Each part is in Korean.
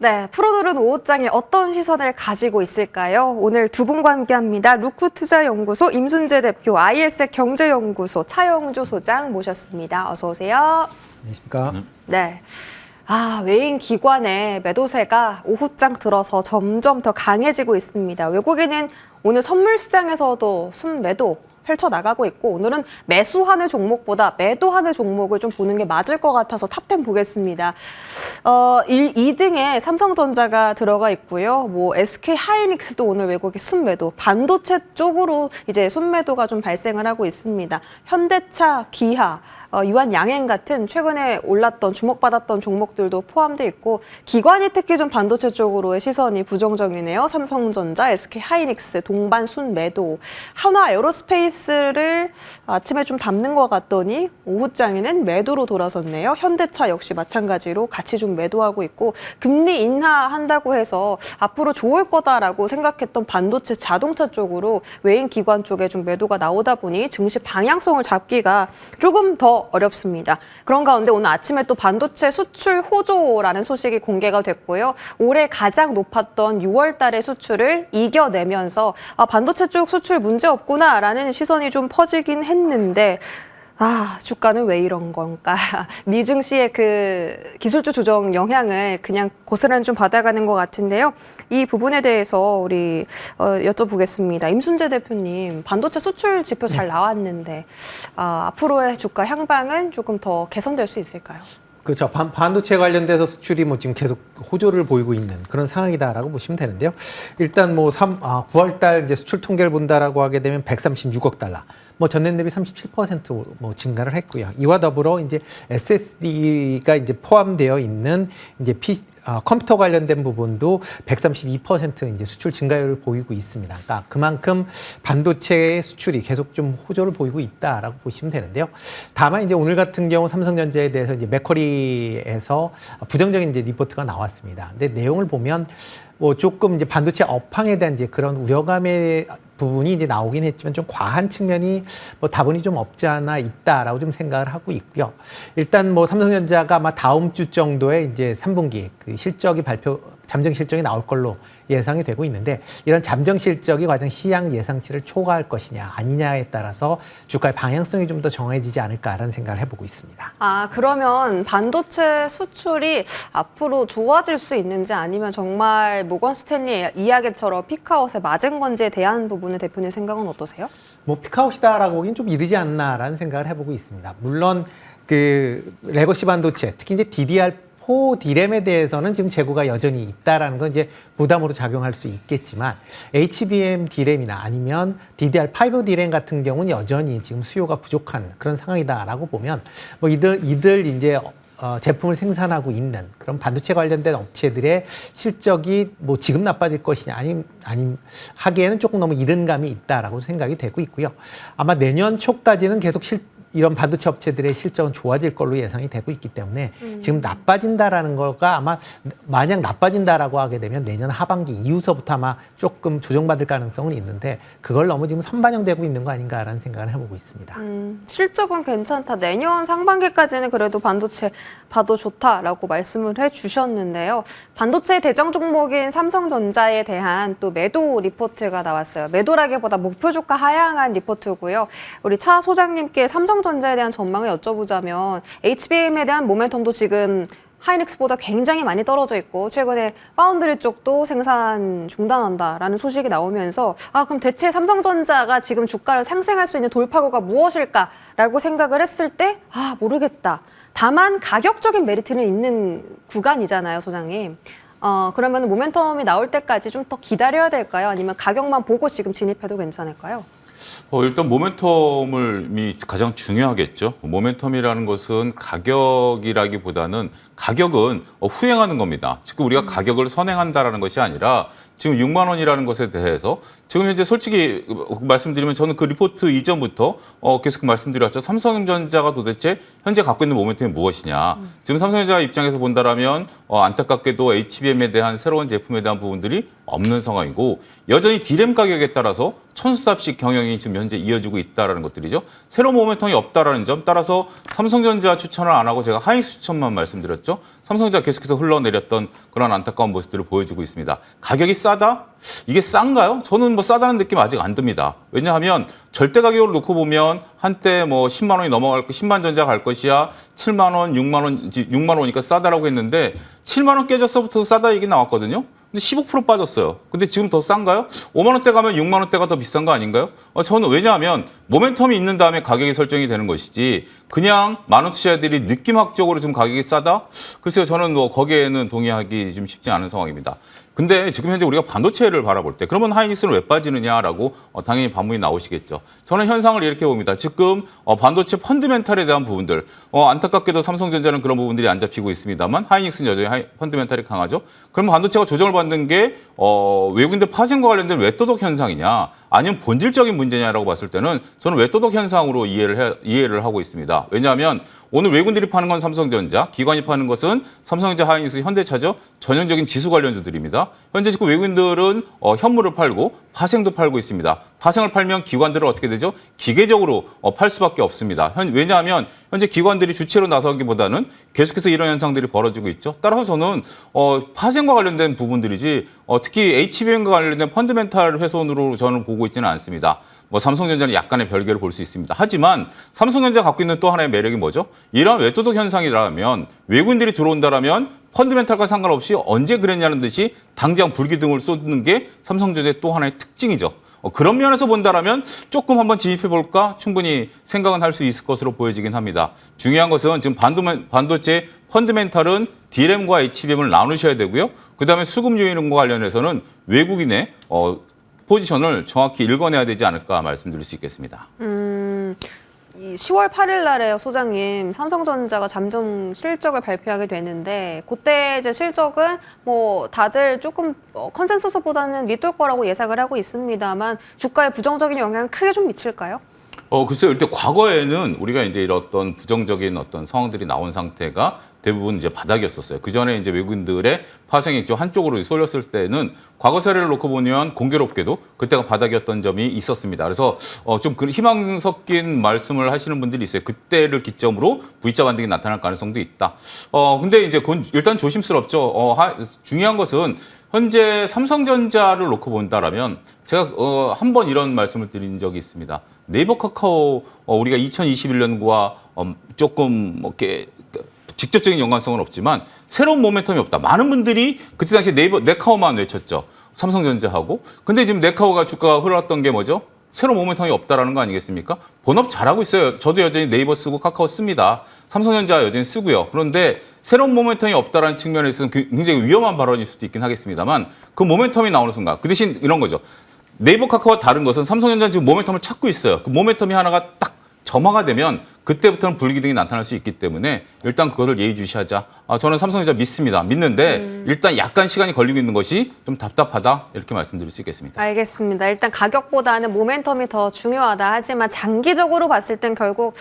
네, 프로들은 오후장에 어떤 시선을 가지고 있을까요? 오늘 두 분과 함께합니다. 루크투자연구소 임순재 대표, IS 경제연구소 차영주 소장 모셨습니다. 어서 오세요. 안녕하십니까. 네. 외인 기관의 매도세가 오후장 들어서 점점 더 강해지고 있습니다. 외국인은 오늘 선물 시장에서도 순매도 펼쳐나가고 있고 오늘은 매수하는 종목보다 매도하는 종목을 좀 보는 게 맞을 것 같아서 탑10 보겠습니다. 2등에 삼성전자가 들어가 있고요. SK 하이닉스도 오늘 외국의 순매도, 반도체 쪽으로 이제 순매도가 좀 발생을 하고 있습니다. 현대차, 기아, 유한양행 같은 최근에 올랐던 주목받았던 종목들도 포함되어 있고 기관이 특히 좀 반도체 쪽으로의 시선이 부정적이네요. 삼성전자, SK 하이닉스, 동반 순매도, 한화 에어로스페이스를 아침에 좀 담는 것 같더니 오후장에는 매도로 돌아섰네요. 현대차 역시 마찬가지로 같이 좀 매도하고 있고 금리 인하한다고 해서 앞으로 좋을 거다라고 생각했던 반도체 자동차 쪽으로 외인 기관 쪽에 좀 매도가 나오다 보니 증시 방향성을 잡기가 조금 더 어렵습니다. 그런 가운데 오늘 아침에 또 반도체 수출 호조라는 소식이 공개가 됐고요. 올해 가장 높았던 6월 달의 수출을 이겨내면서 반도체 쪽 수출 문제 없구나라는 시선이 좀 퍼지긴 했는데 주가는 왜 이런 건가? 미증시의 그 기술주 조정 영향을 그냥 고스란히 좀 받아가는 것 같은데요. 이 부분에 대해서 우리 여쭤보겠습니다. 임순재 대표님, 반도체 수출 지표 잘 나왔는데 앞으로의 주가 향방은 조금 더 개선될 수 있을까요? 그렇죠. 반도체 관련돼서 수출이 지금 계속 호조를 보이고 있는 그런 상황이다라고 보시면 되는데요. 일단 9월 달 이제 수출 통계를 본다라고 하게 되면 136억 달러. 전년 대비 37% 증가를 했고요. 이와 더불어 이제 SSD가 이제 포함되어 있는 이제 컴퓨터 관련된 부분도 132% 이제 수출 증가율을 보이고 있습니다. 그러니까 그만큼 반도체의 수출이 계속 좀 호조를 보이고 있다라고 보시면 되는데요. 다만 이제 오늘 같은 경우 삼성전자에 대해서 이제 맥쿼리에서 부정적인 이제 리포트가 나왔습니다. 근데 내용을 보면 조금 이제 반도체 업황에 대한 이제 그런 우려감의 부분이 이제 나오긴 했지만 좀 과한 측면이 다분히 좀 없지 않아 있다라고 좀 생각을 하고 있고요. 일단 삼성전자가 아마 다음 주 정도에 이제 3분기 그 실적이 잠정 실적이 나올 걸로 예상이 되고 있는데 이런 잠정 실적이 과연 시장 예상치를 초과할 것이냐 아니냐에 따라서 주가의 방향성이 좀 더 정해지지 않을까라는 생각을 해보고 있습니다. 그러면 반도체 수출이 앞으로 좋아질 수 있는지 아니면 정말 모건 스탠리 이야기처럼 피크아웃에 맞은 건지에 대한 부분은 대표님 생각은 어떠세요? 피크아웃이다라고 보기엔 좀 이르지 않나라는 생각을 해보고 있습니다. 물론 그 레거시 반도체, 특히 이제 DDR4 D램에 대해서는 지금 재고가 여전히 있다라는 건 이제 부담으로 작용할 수 있겠지만 HBM D램이나 아니면 DDR5 D램 같은 경우는 여전히 지금 수요가 부족한 그런 상황이다라고 보면 이들 이제 제품을 생산하고 있는 그런 반도체 관련된 업체들의 실적이 지금 나빠질 것이냐 아니면 하기에는 조금 너무 이른 감이 있다라고 생각이 되고 있고요. 아마 내년 초까지는 계속 이런 반도체 업체들의 실적은 좋아질 걸로 예상이 되고 있기 때문에 지금 나빠진다라는 거가 아마 만약 나빠진다라고 하게 되면 내년 하반기 이후서부터 아마 조금 조정받을 가능성은 있는데 그걸 너무 지금 선반영되고 있는 거 아닌가라는 생각을 해보고 있습니다. 실적은 괜찮다. 내년 상반기까지는 그래도 반도체 봐도 좋다라고 말씀을 해주셨는데요. 반도체 대장 종목인 삼성전자에 대한 또 매도 리포트가 나왔어요. 매도라기보다 목표 주가 하향한 리포트고요. 우리 차 소장님께 삼성전자에 대한 전망을 여쭤보자면 HBM에 대한 모멘텀도 지금 하이닉스보다 굉장히 많이 떨어져 있고 최근에 파운드리 쪽도 생산 중단한다라는 소식이 나오면서 그럼 대체 삼성전자가 지금 주가를 상승할 수 있는 돌파구가 무엇일까라고 생각을 했을 때 모르겠다. 다만 가격적인 메리트는 있는 구간이잖아요, 소장님. 그러면 모멘텀이 나올 때까지 좀 더 기다려야 될까요? 아니면 가격만 보고 지금 진입해도 괜찮을까요? 일단 모멘텀이 가장 중요하겠죠. 모멘텀이라는 것은 가격이라기보다는 가격은 후행하는 겁니다. 지금 우리가 가격을 선행한다라는 것이 아니라 지금 6만 원이라는 것에 대해서 지금 현재 솔직히 말씀드리면 저는 그 리포트 이전부터 계속 말씀드렸죠. 삼성전자가 도대체 현재 갖고 있는 모멘텀이 무엇이냐. 지금 삼성전자 입장에서 본다라면 안타깝게도 HBM에 대한 새로운 제품에 대한 부분들이 없는 상황이고 여전히 D램 가격에 따라서 천수답식 경영이 지금 현재 이어지고 있다라는 것들이죠. 새로운 모멘텀이 없다라는 점, 따라서 삼성전자 추천을 안 하고 제가 하이닉스 추천만 말씀드렸죠. 삼성전자 계속해서 흘러내렸던 그런 안타까운 모습들을 보여주고 있습니다. 가격이 싸다? 이게 싼가요? 저는 뭐 싸다는 느낌 아직 안 듭니다. 왜냐하면 절대 가격으로 놓고 보면 한때 뭐 10만 원이 넘어갈 거, 10만 전자 갈 것이야 7만 원, 6만 원이니까 싸다라고 했는데 7만 원 깨졌어부터 싸다 얘기 나왔거든요. 근데 15% 빠졌어요. 근데 지금 더 싼가요? 5만 원대 가면 6만 원대가 더 비싼 거 아닌가요? 저는 왜냐하면 모멘텀이 있는 다음에 가격이 설정이 되는 것이지 그냥 많은 투자자들이 느낌학적으로 지금 가격이 싸다? 글쎄요, 저는 뭐 거기에는 동의하기 좀 쉽지 않은 상황입니다. 근데 지금 현재 우리가 반도체를 바라볼 때 그러면 하이닉스는 왜 빠지느냐라고 당연히 반문이 나오시겠죠. 저는 현상을 이렇게 봅니다. 지금 반도체 펀드멘탈에 대한 부분들 안타깝게도 삼성전자는 그런 부분들이 안 잡히고 있습니다만 하이닉스는 여전히 펀드멘탈이 강하죠. 그러면 반도체가 조정을 받는 게 외국인들 파생과 관련된 외도덕 현상이냐 아니면 본질적인 문제냐라고 봤을 때는 저는 외도덕 현상으로 이해를 하고 있습니다. 왜냐하면 오늘 외국인들이 파는 건 삼성전자, 기관이 파는 것은 삼성전자, 하이닉스, 현대차죠. 전형적인 지수 관련주들입니다. 현재 지금 외국인들은 현물을 팔고 파생도 팔고 있습니다. 파생을 팔면 기관들은 어떻게 되죠? 기계적으로 팔 수밖에 없습니다. 왜냐하면 현재 기관들이 주체로 나서기보다는 계속해서 이런 현상들이 벌어지고 있죠. 따라서 저는 파생과 관련된 부분들이지 특히 HBM과 관련된 펀드멘탈 훼손으로 저는 보고 있지는 않습니다. 뭐 삼성전자는 약간의 별개를 볼 수 있습니다. 하지만 삼성전자가 갖고 있는 또 하나의 매력이 뭐죠? 이러한 외도덕 현상이라면 외국인들이 들어온다라면 펀드멘탈과 상관없이 언제 그랬냐는 듯이 당장 불기둥을 쏟는 게 삼성전자의 또 하나의 특징이죠. 그런 면에서 본다라면 조금 한번 진입해볼까 충분히 생각은 할 수 있을 것으로 보여지긴 합니다. 중요한 것은 지금 반도체 펀드멘탈은 D램과 HBM을 나누셔야 되고요. 그다음에 수급 요인과 관련해서는 외국인의 포지션을 정확히 읽어내야 되지 않을까 말씀드릴 수 있겠습니다. 이 10월 8일 날에 소장님 삼성전자가 잠정 실적을 발표하게 되는데 그때 이제 실적은 뭐 다들 조금 컨센서스보다는 밑돌 거라고 예상을 하고 있습니다만 주가에 부정적인 영향을 크게 좀 미칠까요? 글쎄요. 일단 과거에는 우리가 이제 이런 어떤 부정적인 어떤 상황들이 나온 상태가 대부분 이제 바닥이었었어요. 그 전에 이제 외국인들의 파생이 좀 한쪽으로 쏠렸을 때는 과거 사례를 놓고 보면 공교롭게도 그때가 바닥이었던 점이 있었습니다. 그래서 좀 희망 섞인 말씀을 하시는 분들이 있어요. 그때를 기점으로 V자 반등이 나타날 가능성도 있다. 근데 이제 일단 조심스럽죠. 중요한 것은 현재 삼성전자를 놓고 본다라면 제가 한 번 이런 말씀을 드린 적이 있습니다. 네이버 카카오 우리가 2021년과 조금 이렇게 직접적인 연관성은 없지만 새로운 모멘텀이 없다. 많은 분들이 그때 당시 네카오만 외쳤죠. 삼성전자하고. 근데 지금 네카오가 주가가 흘러왔던 게 뭐죠? 새로운 모멘텀이 없다라는 거 아니겠습니까? 본업 잘하고 있어요. 저도 여전히 네이버 쓰고 카카오 씁니다. 삼성전자 여전히 쓰고요. 그런데 새로운 모멘텀이 없다라는 측면에서는 굉장히 위험한 발언일 수도 있긴 하겠습니다만 그 모멘텀이 나오는 순간 그 대신 이런 거죠. 네이버 카카오와 다른 것은 삼성전자는 지금 모멘텀을 찾고 있어요. 그 모멘텀이 하나가 딱 점화가 되면 그때부터는 불기둥이 나타날 수 있기 때문에 일단 그것을 예의주시하자. 저는 삼성전자 믿습니다. 믿는데 일단 약간 시간이 걸리고 있는 것이 좀 답답하다 이렇게 말씀드릴 수 있겠습니다. 알겠습니다. 일단 가격보다는 모멘텀이 더 중요하다. 하지만 장기적으로 봤을 땐 결국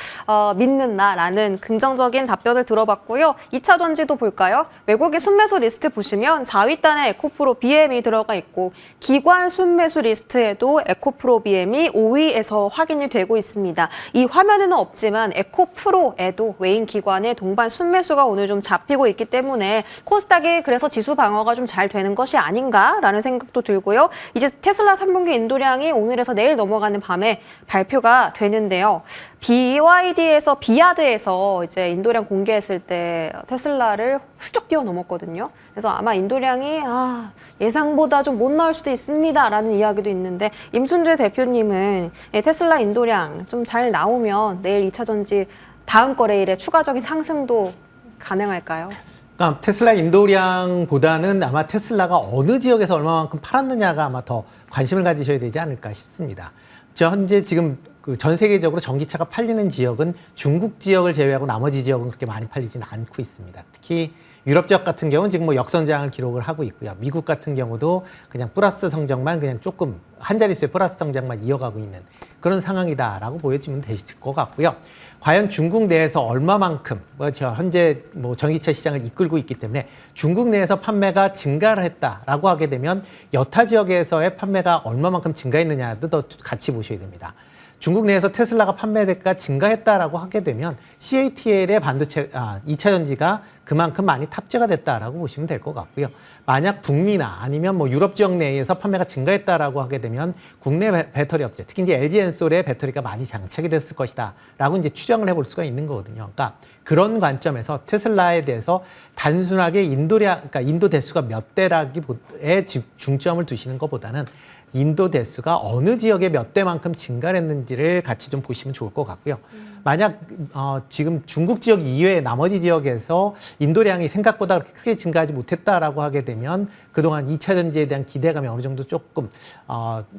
믿는다라는 긍정적인 답변을 들어봤고요. 2차 전지도 볼까요? 외국의 순매수 리스트 보시면 4위 단에 에코프로 BM이 들어가 있고 기관 순매수 리스트에도 에코프로 BM이 5위에서 확인이 되고 있습니다. 이 화면에는 없지만 에코프로에도 외인 기관의 동반 순매수가 오늘 좀 잡히고 있기 때문에 코스닥이 그래서 지수 방어가 좀 잘 되는 것이 아닌가라는 생각도 들고요. 이제 테슬라 3분기 인도량이 오늘에서 내일 넘어가는 밤에 발표가 되는데요. 비아드에서 이제 인도량 공개했을 때 테슬라를 훌쩍 뛰어넘었거든요. 그래서 아마 인도량이 예상보다 좀 못 나올 수도 있습니다라는 이야기도 있는데 임순재 대표님은 테슬라 인도량 좀 잘 나오면 내일 2차 전지 다음 거래일에 추가적인 상승도 가능할까요? 그러니까 테슬라 인도량보다는 아마 테슬라가 어느 지역에서 얼마만큼 팔았느냐가 아마 더 관심을 가지셔야 되지 않을까 싶습니다. 현재 지금 전 세계적으로 전기차가 팔리는 지역은 중국 지역을 제외하고 나머지 지역은 그렇게 많이 팔리지는 않고 있습니다. 특히 유럽 지역 같은 경우는 지금 역성장을 기록을 하고 있고요. 미국 같은 경우도 그냥 플러스 성장만 그냥 조금 한 자릿수의 플러스 성장만 이어가고 있는 그런 상황이다라고 보여지면 되실 것 같고요. 과연 중국 내에서 얼마만큼 현재 전기차 시장을 이끌고 있기 때문에 중국 내에서 판매가 증가를 했다라고 하게 되면 여타 지역에서의 판매가 얼마만큼 증가했느냐도 더 같이 보셔야 됩니다. 중국 내에서 테슬라가 판매 대가가 증가했다라고 하게 되면 CATL의 반도체 2차 전지가 그만큼 많이 탑재가 됐다라고 보시면 될 것 같고요. 만약 북미나 아니면 유럽 지역 내에서 판매가 증가했다라고 하게 되면 국내 배터리 업체, 특히 이제 LG 엔솔의 배터리가 많이 장착이 됐을 것이다라고 이제 추정을 해볼 수가 있는 거거든요. 그러니까 그런 관점에서 테슬라에 대해서 단순하게 그러니까 인도 대수가 몇 대라기에 중점을 두시는 것보다는 인도 대수가 어느 지역에 몇 대만큼 증가했는지를 같이 좀 보시면 좋을 것 같고요. 만약 지금 중국 지역 이외의 나머지 지역에서 인도량이 생각보다 그렇게 크게 증가하지 못했다라고 하게 되면 그동안 2차 전지에 대한 기대감이 어느 정도 조금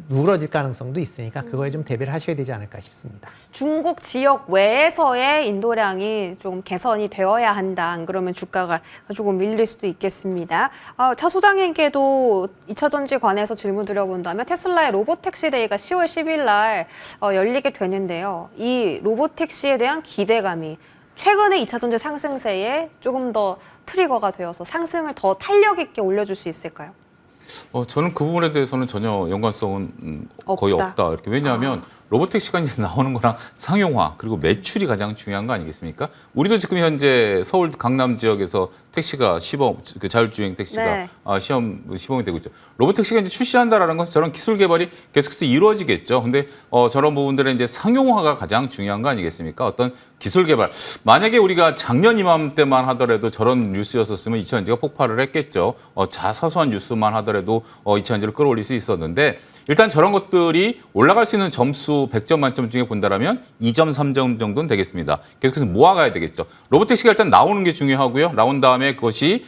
누그러질 가능성도 있으니까 그거에 좀 대비를 하셔야 되지 않을까 싶습니다. 중국 지역 외에서의 인도량이 좀 개선이 되어야 한다. 안 그러면 주가가 조금 밀릴 수도 있겠습니다. 차 소장님께도 2차 전지 관해서 질문 드려본다면 테슬라의 로보택시데이가 10월 10일 날 열리게 되는데요. 이 로보택시에 대한 기대감이 최근의 2차 전지 상승세에 조금 더 트리거가 되어서 상승을 더 탄력 있게 올려줄 수 있을까요? 저는 그 부분에 대해서는 전혀 연관성은 거의 없다. 이렇게. 왜냐하면 로보택시가 이제 나오는 거랑 상용화 그리고 매출이 가장 중요한 거 아니겠습니까? 우리도 지금 현재 서울 강남 지역에서 택시가 시범 그 자율주행 택시가 네. 시범이 되고 있죠. 로보택시가 이제 출시한다라는 것은 저런 기술 개발이 계속해서 이루어지겠죠. 근데 저런 부분들은 이제 상용화가 가장 중요한 거 아니겠습니까? 어떤 기술 개발. 만약에 우리가 작년 이맘때만 하더라도 저런 뉴스였었으면 2차 전지가 폭발을 했겠죠. 사소한 뉴스만 하더라도 2차 전지를 끌어올릴 수 있었는데 일단 저런 것들이 올라갈 수 있는 점수 100점 만점 중에 본다라면 2점, 3점 정도는 되겠습니다. 계속해서 모아가야 되겠죠. 로보택시가 일단 나오는 게 중요하고요. 나온 다음에 그것이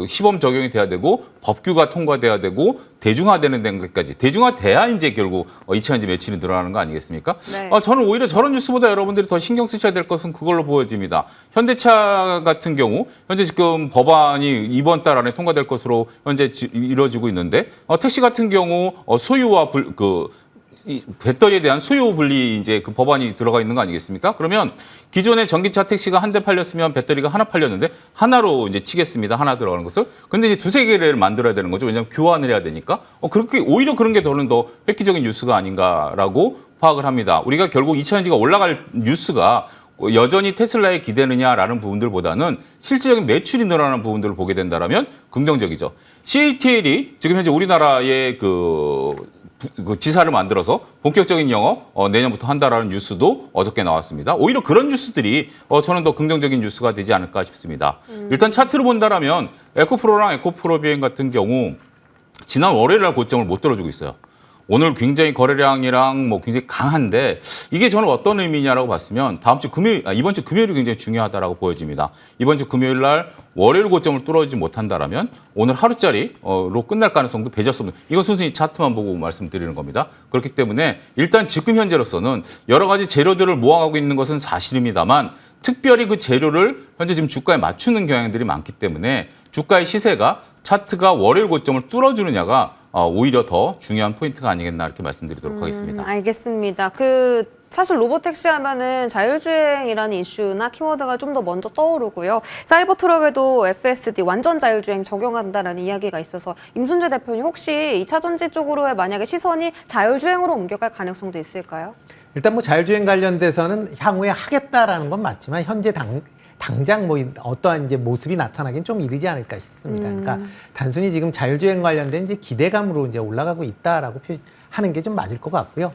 시범 적용이 돼야 되고 법규가 통과돼야 되고 대중화되는 데까지 대중화돼야 이제 결국 2차 전지 매출이 늘어나는 거 아니겠습니까? 네. 저는 오히려 저런 뉴스보다 여러분들이 더 신경 쓰셔야 될 것은 그걸로 보여집니다. 현대차 같은 경우 현재 지금 법안이 이번 달 안에 통과될 것으로 현재 이루어지고 있는데 택시 같은 경우 소유와 이 배터리에 대한 수요 분리 이제 그 법안이 들어가 있는 거 아니겠습니까? 그러면 기존의 전기차 택시가 한 대 팔렸으면 배터리가 하나 팔렸는데 하나로 이제 치겠습니다. 하나 들어가는 것을. 근데 이제 두세 개를 만들어야 되는 거죠. 왜냐하면 교환을 해야 되니까. 그렇게 오히려 그런 게 더는 더 획기적인 뉴스가 아닌가라고 파악을 합니다. 우리가 결국 2차 전지가 올라갈 뉴스가 여전히 테슬라에 기대느냐라는 부분들보다는 실질적인 매출이 늘어나는 부분들을 보게 된다면 긍정적이죠. CATL이 지금 현재 우리나라의 그 지사를 만들어서 본격적인 영업 내년부터 한다라는 뉴스도 어저께 나왔습니다. 오히려 그런 뉴스들이 저는 더 긍정적인 뉴스가 되지 않을까 싶습니다. 일단 차트를 본다라면 에코프로랑 에코프로 비행 같은 경우 지난 월요일 날 고점을 못 들어주고 있어요. 오늘 굉장히 거래량이랑 굉장히 강한데 이게 저는 어떤 의미냐라고 봤으면 이번 주 금요일이 굉장히 중요하다라고 보여집니다. 이번 주 금요일 날 월요일 고점을 뚫어주지 못한다라면 오늘 하루짜리로 끝날 가능성도 배제했습니다. 이건 순순히 차트만 보고 말씀드리는 겁니다. 그렇기 때문에 일단 지금 현재로서는 여러 가지 재료들을 모아가고 있는 것은 사실입니다만 특별히 그 재료를 현재 지금 주가에 맞추는 경향들이 많기 때문에 주가의 시세가 차트가 월요일 고점을 뚫어주느냐가 오히려 더 중요한 포인트가 아니겠나 이렇게 말씀드리도록 하겠습니다. 알겠습니다. 사실 로보택시 하면은 자율주행이라는 이슈나 키워드가 좀 더 먼저 떠오르고요. 사이버 트럭에도 FSD 완전 자율주행 적용한다라는 이야기가 있어서 임순재 대표님 혹시 2차 전지 쪽으로의 만약에 시선이 자율주행으로 옮겨갈 가능성도 있을까요? 일단 자율주행 관련돼서는 향후에 하겠다라는 건 맞지만 현재 당장 어떠한 이제 모습이 나타나긴 좀 이르지 않을까 싶습니다. 그러니까 단순히 지금 자율주행 관련된 이제 기대감으로 이제 올라가고 있다라고 하는 게 좀 맞을 것 같고요.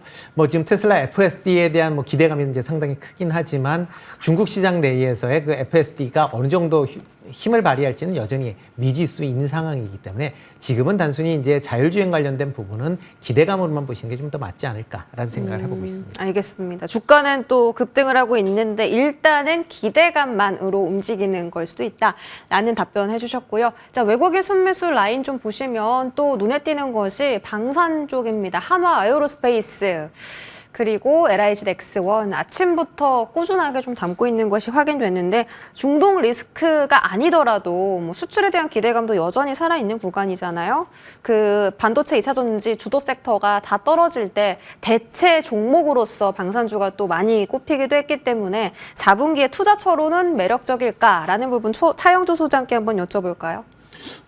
지금 테슬라 FSD에 대한 기대감이 이제 상당히 크긴 하지만 중국 시장 내에서의 그 FSD가 어느 정도 힘을 발휘할지는 여전히 미지수인 상황이기 때문에 지금은 단순히 이제 자율주행 관련된 부분은 기대감으로만 보시는 게 좀 더 맞지 않을까라는 생각을 해보고 있습니다. 알겠습니다. 주가는 또 급등을 하고 있는데 일단은 기대감만으로 움직이는 걸 수도 있다라는 답변 해주셨고요. 자, 외국인 순매수 라인 좀 보시면 또 눈에 띄는 것이 방산 쪽입니다. 한화 에어로스페이스. 그리고 LIG 넥스원 아침부터 꾸준하게 좀 담고 있는 것이 확인됐는데 중동 리스크가 아니더라도 뭐 수출에 대한 기대감도 여전히 살아있는 구간이잖아요. 그 반도체 2차 전지 주도 섹터가 다 떨어질 때 대체 종목으로서 방산주가 또 많이 꼽히기도 했기 때문에 4분기에 투자처로는 매력적일까라는 부분 차영주 소장께 한번 여쭤볼까요?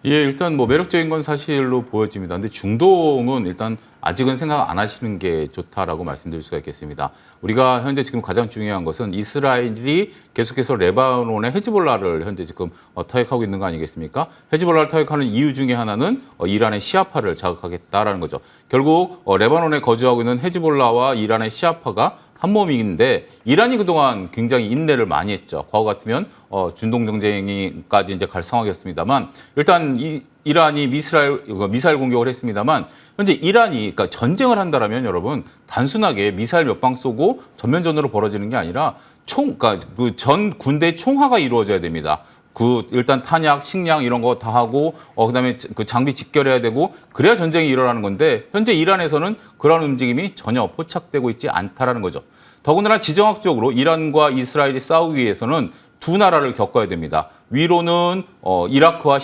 예, 일단 뭐 매력적인 건 사실로 보여집니다. 근데 중동은 일단 아직은 생각 안 하시는 게 좋다라고 말씀드릴 수가 있겠습니다. 우리가 현재 지금 가장 중요한 것은 이스라엘이 계속해서 레바논의 헤즈볼라를 현재 지금 타격하고 있는 거 아니겠습니까? 헤즈볼라를 타격하는 이유 중에 하나는 이란의 시아파를 자극하겠다라는 거죠. 결국 레바논에 거주하고 있는 헤즈볼라와 이란의 시아파가 한 몸인데 이란이 그동안 굉장히 인내를 많이 했죠. 과거 같으면 중동 정쟁까지 이제 갈 상황이었습니다만 일단 이란이 미사일 공격을 했습니다만 현재 이란이 그러니까 전쟁을 한다라면 여러분 단순하게 미사일 몇 방 쏘고 전면전으로 벌어지는 게 아니라 그러니까 그 전 군대 총화가 이루어져야 됩니다. 일단 탄약, 식량 이런 거 다 하고 그다음에 그 장비 직결해야 되고 그래야 전쟁이 일어나는 건데 현재 이란에서는 그런 움직임이 전혀 포착되고 있지 않다라는 거죠. 더군다나 지정학적으로 이란과 이스라엘이 싸우기 위해서는 두 나라를 겪어야 됩니다. 위로는 이라크와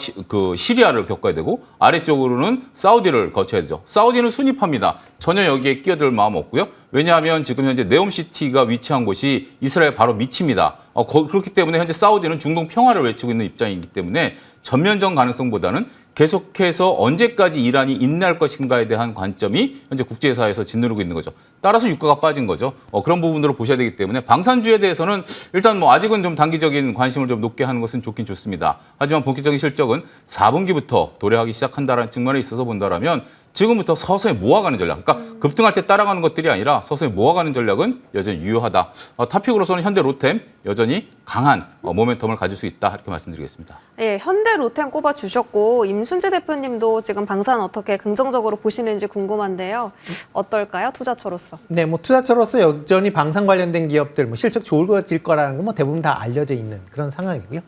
시리아를 겪어야 되고 아래쪽으로는 사우디를 거쳐야 되죠. 사우디는 순위파입니다. 전혀 여기에 끼어들 마음 없고요. 왜냐하면 지금 현재 네옴시티가 위치한 곳이 이스라엘 바로 밑입니다. 그렇기 때문에 현재 사우디는 중동 평화를 외치고 있는 입장이기 때문에 전면전 가능성보다는 계속해서 언제까지 이란이 인내할 것인가에 대한 관점이 현재 국제사회에서 짓누르고 있는 거죠. 따라서 유가가 빠진 거죠. 그런 부분으로 보셔야 되기 때문에 방산주에 대해서는 일단 뭐 아직은 좀 단기적인 관심을 좀 높게 하는 것은 좋긴 좋습니다. 하지만 본격적인 실적은 4분기부터 도래하기 시작한다는 측면에 있어서 본다라면 지금부터 서서히 모아가는 전략, 그러니까 급등할 때 따라가는 것들이 아니라 서서히 모아가는 전략은 여전히 유효하다. 타픽으로서는 현대 로템 여전히 강한 모멘텀을 가질 수 있다 이렇게 말씀드리겠습니다. 예, 현대 로템 꼽아주셨고 임순재 대표님도 지금 방산 어떻게 긍정적으로 보시는지 궁금한데요. 어떨까요? 투자처로서. 네, 뭐 투자처로서 여전히 방산 관련된 기업들 뭐 실적 좋아질 거라는 건 뭐 대부분 다 알려져 있는 그런 상황이고요.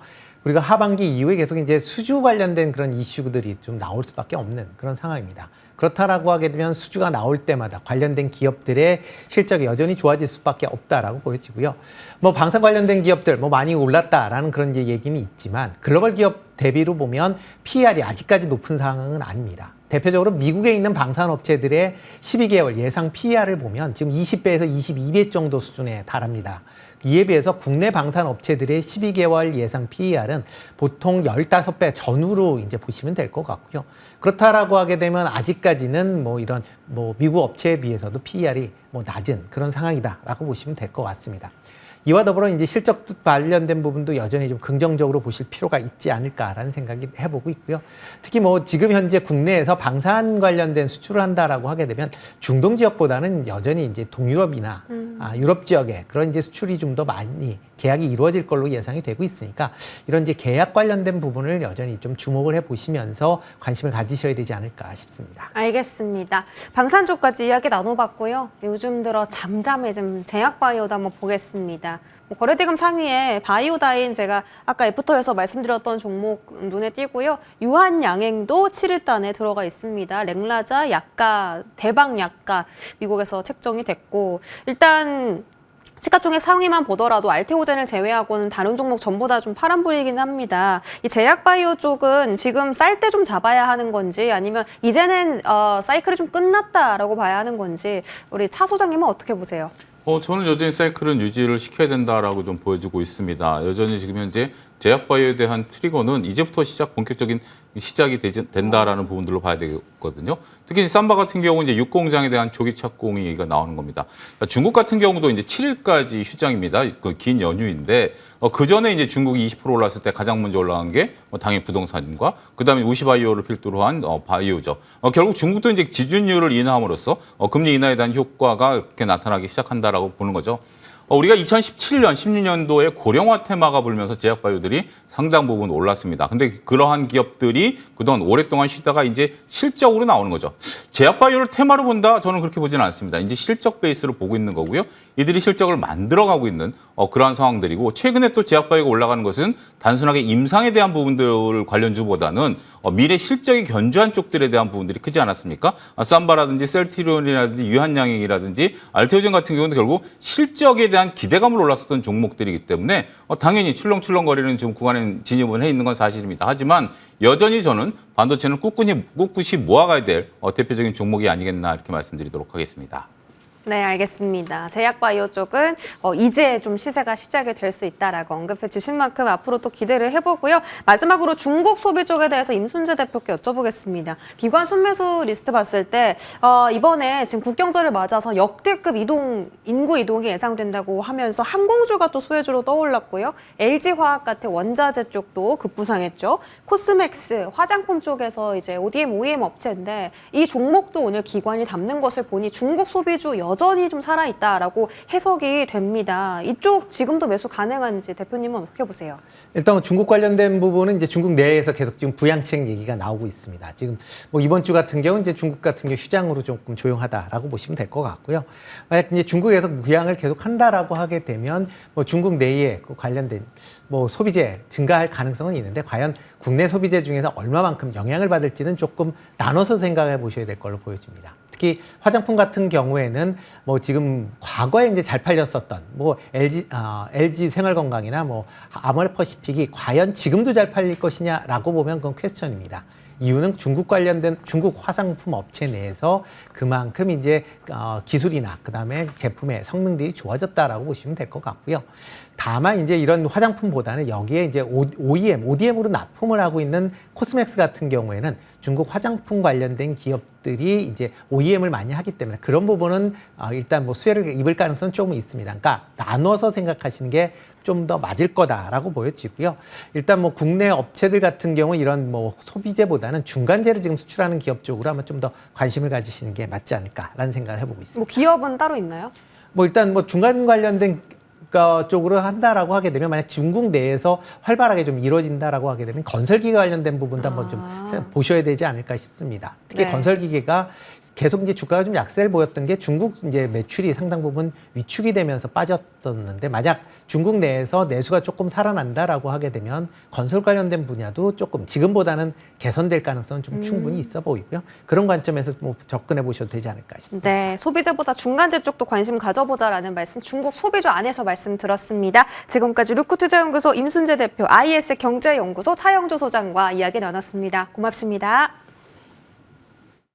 우리가 하반기 이후에 계속 이제 수주 관련된 그런 이슈들이 좀 나올 수밖에 없는 그런 상황입니다. 그렇다라고 하게 되면 수주가 나올 때마다 관련된 기업들의 실적이 여전히 좋아질 수밖에 없다라고 보여지고요. 뭐 방산 관련된 기업들 뭐 많이 올랐다라는 그런 이제 얘기는 있지만 글로벌 기업 대비로 보면 PER이 아직까지 높은 상황은 아닙니다. 대표적으로 미국에 있는 방산업체들의 12개월 예상 PER을 보면 지금 20배에서 22배 정도 수준에 달합니다. 이에 비해서 국내 방산업체들의 12개월 예상 PER은 보통 15배 전후로 이제 보시면 될 것 같고요. 그렇다라고 하게 되면 아직까지는 뭐 이런 뭐 미국 업체에 비해서도 PER이 뭐 낮은 그런 상황이다라고 보시면 될 것 같습니다. 이와 더불어 이제 실적 관련된 부분도 여전히 좀 긍정적으로 보실 필요가 있지 않을까라는 생각이 해보고 있고요. 특히 뭐 지금 현재 국내에서 방산 관련된 수출을 한다라고 하게 되면 중동 지역보다는 여전히 이제 동유럽이나 유럽 지역에 그런 이제 수출이 좀 더 많이 계약이 이루어질 걸로 예상이 되고 있으니까 이런 이제 계약 관련된 부분을 여전히 좀 주목을 해보시면서 관심을 가지셔야 되지 않을까 싶습니다. 알겠습니다. 방산주까지 이야기 나눠봤고요. 요즘 들어 잠잠해진 제약바이오도 한번 보겠습니다. 뭐 거래대금 상위에 바이오다인 제가 아까 애프터에서 말씀드렸던 종목 눈에 띄고요. 유한양행도 7일단에 들어가 있습니다. 랭라자, 약가, 대박 약가 미국에서 책정이 됐고 일단 시가총액 상위만 보더라도 알테오젠을 제외하고는 다른 종목 전부 다 좀 파란불이긴 합니다. 이 제약바이오 쪽은 지금 쌀 때 좀 잡아야 하는 건지 아니면 이제는 사이클이 좀 끝났다라고 봐야 하는 건지 우리 차 소장님은 어떻게 보세요? 저는 여전히 사이클은 유지를 시켜야 된다라고 좀 보여지고 있습니다. 여전히 지금 현재 제약바이오에 대한 트리거는 이제부터 본격적인 시작이 된다라는 부분들로 봐야 되거든요. 특히 삼바 같은 경우 이제 육공장에 대한 조기 착공이 얘기가 나오는 겁니다. 중국 같은 경우도 이제 7일까지 휴장입니다. 그 긴 연휴인데 그 전에 이제 중국이 20% 올랐을 때 가장 먼저 올라간 게 당연히 부동산과 그다음에 우시바이오를 필두로 한 바이오죠. 결국 중국도 이제 지준율을 인하함으로써 금리 인하에 대한 효과가 이렇게 나타나기 시작한다라고 보는 거죠. 우리가 2017년, 16년도에 고령화 테마가 불면서 제약바이오들이 상당 부분 올랐습니다. 근데 그러한 기업들이 그동안 오랫동안 쉬다가 이제 실적으로 나오는 거죠. 제약바이오를 테마로 본다? 저는 그렇게 보지는 않습니다. 이제 실적 베이스로 보고 있는 거고요. 이들이 실적을 만들어가고 있는 그러한 상황들이고 최근에 또 제약바이오가 올라가는 것은 단순하게 임상에 대한 부분들 관련주보다는 미래 실적이 견조한 쪽들에 대한 부분들이 크지 않았습니까? 삼바라든지 셀트리온이라든지 유한양행이라든지 알테오젠 같은 경우는 결국 실적에 대한 기대감을 올랐었던 종목들이기 때문에 당연히 출렁출렁거리는 지금 구간에 진입을 해 있는 건 사실입니다. 하지만 여전히 저는 반도체는 꿋꿋이 모아가야 될 대표적인 종목이 아니겠나 이렇게 말씀드리도록 하겠습니다. 네, 알겠습니다. 제약바이오 쪽은 이제 좀 시세가 시작이 될 수 있다라고 언급해 주신 만큼 앞으로 또 기대를 해보고요. 마지막으로 중국 소비 쪽에 대해서 임순재 대표께 여쭤보겠습니다. 기관 순매수 리스트 봤을 때 이번에 지금 국경절을 맞아서 역대급 인구 이동이 예상된다고 하면서 항공주가 또 수혜주로 떠올랐고요. LG화학 같은 원자재 쪽도 급부상했죠. 코스맥스 화장품 쪽에서 이제 ODM, OEM 업체인데 이 종목도 오늘 기관이 담는 것을 보니 중국 소비주 여전히 좀 살아있다라고 해석이 됩니다. 이쪽 지금도 매수 가능한지 대표님은 어떻게 보세요? 일단 중국 관련된 부분은 이제 중국 내에서 계속 지금 부양책 얘기가 나오고 있습니다. 지금 뭐 이번 주 같은 경우 이제 중국 같은 경우 휴장으로 조금 조용하다라고 보시면 될 것 같고요. 만약 이제 중국에서 부양을 계속 한다라고 하게 되면 뭐 중국 내에 그 관련된 뭐 소비재 증가할 가능성은 있는데 과연 국내 소비재 중에서 얼마만큼 영향을 받을지는 조금 나눠서 생각해 보셔야 될 걸로 보여집니다. 특히 화장품 같은 경우에는 뭐 지금 과거에 이제 잘 팔렸었던 뭐 LG 생활건강이나 뭐 아모레퍼시픽이 과연 지금도 잘 팔릴 것이냐라고 보면 그건 퀘스천입니다. 이유는 중국 관련된 중국 화장품 업체 내에서 그만큼 이제 기술이나 그다음에 제품의 성능들이 좋아졌다라고 보시면 될 것 같고요. 다만 이제 이런 화장품보다는 여기에 이제 ODM으로 납품을 하고 있는 코스맥스 같은 경우에는 중국 화장품 관련된 기업들이 이제 OEM을 많이 하기 때문에 그런 부분은 일단 뭐 수혜를 입을 가능성은 조금 있습니다. 그러니까 나눠서 생각하시는 게 좀 더 맞을 거다라고 보여지고요. 일단 뭐 국내 업체들 같은 경우 이런 뭐 소비재보다는 중간재를 지금 수출하는 기업 쪽으로 아마 좀 더 관심을 가지시는 게 맞지 않을까라는 생각을 해보고 있습니다. 뭐 기업은 따로 있나요? 뭐 일단 뭐 중간 관련된 쪽으로 한다라고 하게 되면 만약 중국 내에서 활발하게 좀 이루어진다라고 하게 되면 건설기계 관련된 부분도 한번 좀 보셔야 되지 않을까 싶습니다. 특히 네. 건설기계가 계속 이제 주가가 좀 약세를 보였던 게 중국 이제 매출이 상당 부분 위축이 되면서 빠졌었는데 만약 중국 내에서 내수가 조금 살아난다라고 하게 되면 건설 관련된 분야도 조금 지금보다는 개선될 가능성은 좀 충분히 있어 보이고요. 그런 관점에서 뭐 접근해 보셔도 되지 않을까 싶습니다. 네, 소비재보다 중간재 쪽도 관심 가져보자라는 말씀 중국 소비주 안에서 말씀 들었습니다. 지금까지 루크투자연구소 임순재 대표, IS 경제연구소 차영조 소장과 이야기 나눴습니다. 고맙습니다.